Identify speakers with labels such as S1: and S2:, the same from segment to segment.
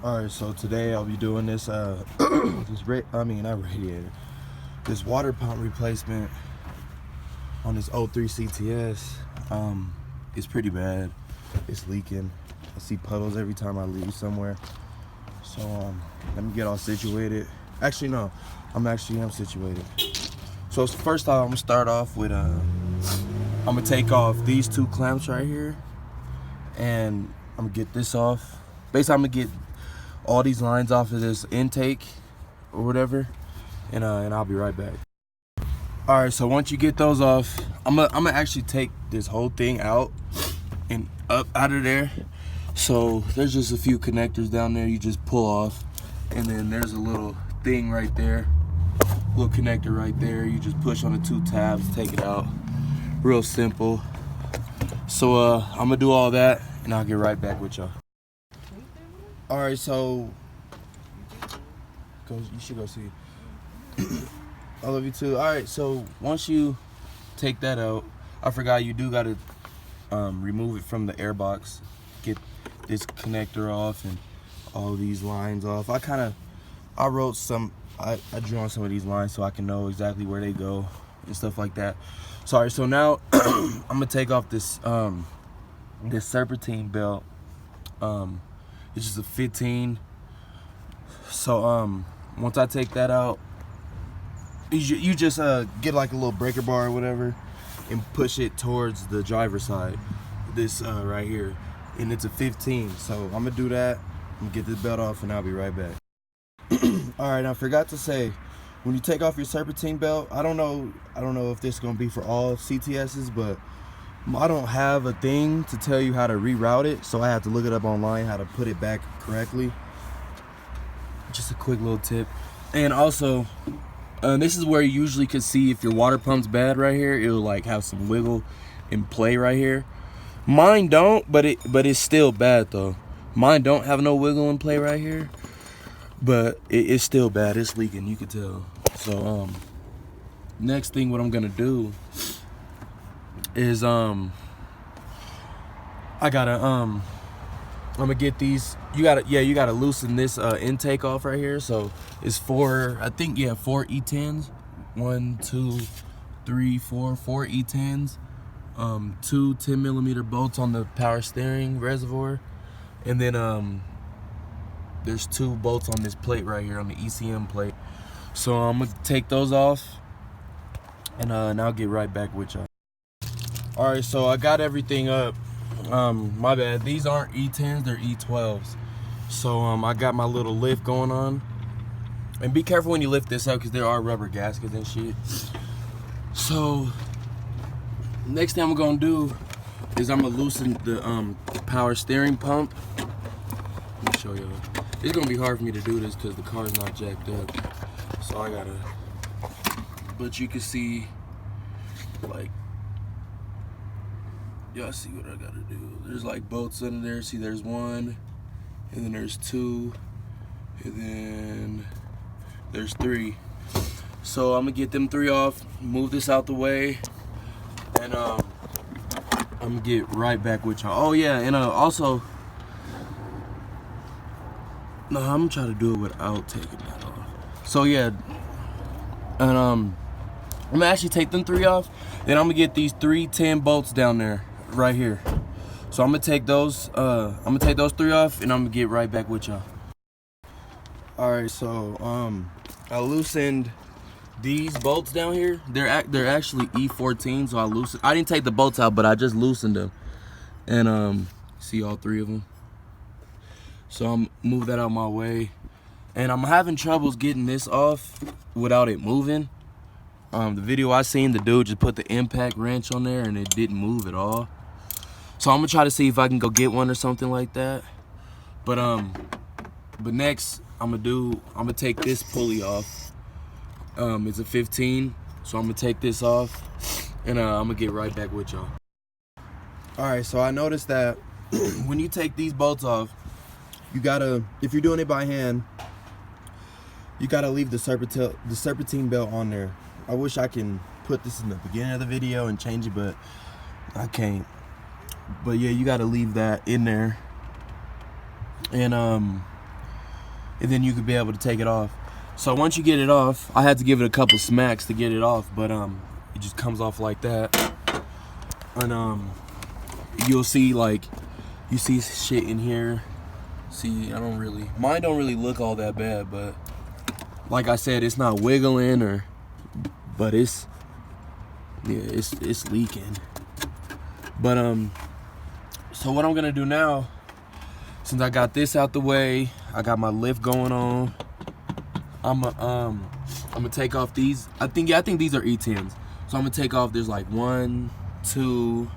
S1: Alright, so today I'll be doing this this water pump replacement on this '03 CTS. It's pretty bad. It's leaking. I see puddles every time I leave somewhere. So let me get all situated. Actually no, I'm situated. So first off, I'm gonna start off with I'm gonna take off these two clamps right here, and I'm gonna get this off. Basically, I'm gonna get all these lines off of this intake or whatever, and I'll be right back. All right, so once you get those off, I'm gonna actually take this whole thing out and up out of there. So there's just a few connectors down there you just pull off, and then there's a little thing right there, little connector right there. You just push on the two tabs, take it out. Real simple. So I'm gonna do all that, and I'll get right back with y'all. All right, so you should go see. I love you too. All right, so once you take that out, I forgot you do gotta remove it from the air box, get this connector off and all these lines off. I drew on some of these lines so I can know exactly where they go and stuff like that. Sorry. So now I'm gonna take off this this serpentine belt. It's just a 15. So once I take that out, you just get like a little breaker bar or whatever and push it towards the driver's side, this right here, and it's a 15. So I'm gonna do that. I'm gonna get this belt off and I'll be right back. All right, I forgot to say, when you take off your serpentine belt, I don't know if this is gonna be for all CTSs, but I don't have a thing to tell you how to reroute it, so I have to look it up online how to put it back correctly. Just a quick little tip. And also, this is where you usually could see if your water pump's bad right here. It'll like have some wiggle and play right here. Mine don't, but it's still bad though. Mine don't have no wiggle and play right here, but it's still bad. It's leaking, you could tell. So next thing what I'm gonna do is I'm gonna get these. You gotta loosen this intake off right here. So it's four E10s. 1, 2, 3, 4 E10s. 2 10mm bolts on the power steering reservoir, and then there's 2 bolts on this plate right here on the ECM plate. So I'm gonna take those off, and I'll get right back with y'all. All right, so I got everything up. My bad, these aren't E10s, they're E12s. So I got my little lift going on, and be careful when you lift this up because there are rubber gaskets and shit. So next thing I'm gonna do is I'm gonna loosen the power steering pump. Let me show y'all. It's gonna be hard for me to do this because the car's not jacked up, so I gotta, but you can see, like, y'all see what I gotta do. There's like bolts under there. See, there's 1, and then there's 2, and then there's 3. So I'm gonna get them 3 off, move this out the way, and I'm gonna get right back with y'all. Oh yeah, and also, no, I'm gonna try to do it without taking that off. So yeah, and I'm gonna actually take them 3 off, then I'm gonna get these 3 10 bolts down there right here. So I'm gonna take those 3 off, and I'm gonna get right back with y'all. All right, so I loosened these bolts down here. They're actually E14, so I didn't take the bolts out, but I just loosened them, and see all 3 of them. So I'm move that out my way, and I'm having troubles getting this off without it moving. The video I seen, the dude just put the impact wrench on there and it didn't move at all. So I'm gonna try to see if I can go get one or something like that. But next I'm gonna take this pulley off. It's a 15, so I'm gonna take this off, and I'm gonna get right back with y'all. All right, so I noticed that when you take these bolts off, you gotta, if you're doing it by hand, you gotta leave the serpentine belt on there. I wish I can put this in the beginning of the video and change it, but I can't. But yeah, you gotta leave that in there. And and then you could be able to take it off. So once you get it off, I had to give it a couple smacks to get it off, but it just comes off like that. And you'll see, like, you see shit in here. See, mine don't really look all that bad, but like I said, it's not wiggling but it's leaking. But so what I'm gonna do now, since I got this out the way, I got my lift going on, I'm gonna take off these. I think these are E10s. So I'm gonna take off, there's like 1, 2,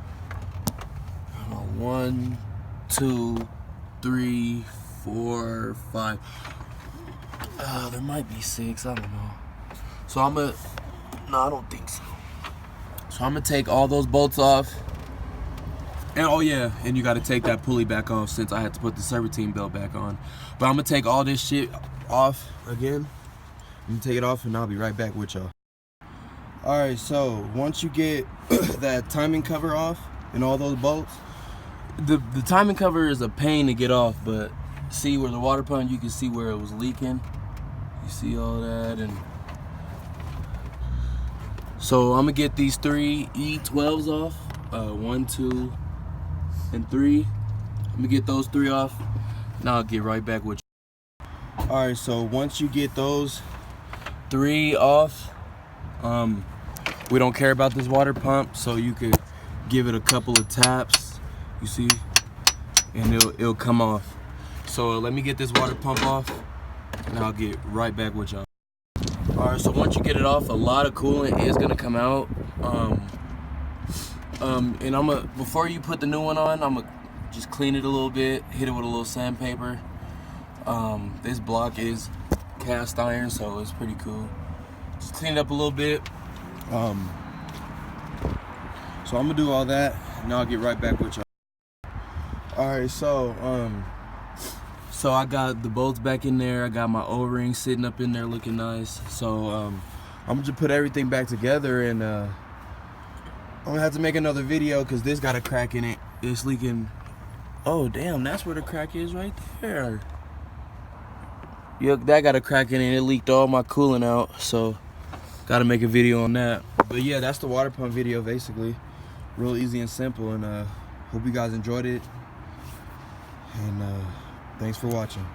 S1: 3, 4, 5. There might be 6, I don't know. So no, I don't think so. So I'm gonna take all those bolts off. And oh yeah, and you gotta take that pulley back off since I had to put the serpentine belt back on. But I'm gonna take all this shit off again. I'm gonna take it off and I'll be right back with y'all. Alright, so once you get that timing cover off and all those bolts, the timing cover is a pain to get off, but see where the water pump, you can see where it was leaking. You see all that, and so I'm gonna get these 3 E12s off, 1, 2, and 3. I'm gonna get those 3 off. Now I'll get right back with you. All right, so once you get those 3 off, we don't care about this water pump, so you could give it a couple of taps. You see, and it'll come off. So let me get this water pump off, and I'll get right back with y'all. Alright, so once you get it off, a lot of coolant is gonna come out. And before you put the new one on, I'm gonna just clean it a little bit, hit it with a little sandpaper. This block is cast iron, so it's pretty cool. Just clean it up a little bit. So I'm gonna do all that, and I'll get right back with y'all. Alright, so I got the bolts back in there. I got my O-ring sitting up in there looking nice. So I'm gonna just put everything back together, and I'm gonna have to make another video because this got a crack in it. It's leaking. Oh damn, that's where the crack is right there. Yep, that got a crack in it. It leaked all my coolant out, so gotta make a video on that. But yeah, that's the water pump video basically. Real easy and simple, and hope you guys enjoyed it. And thanks for watching.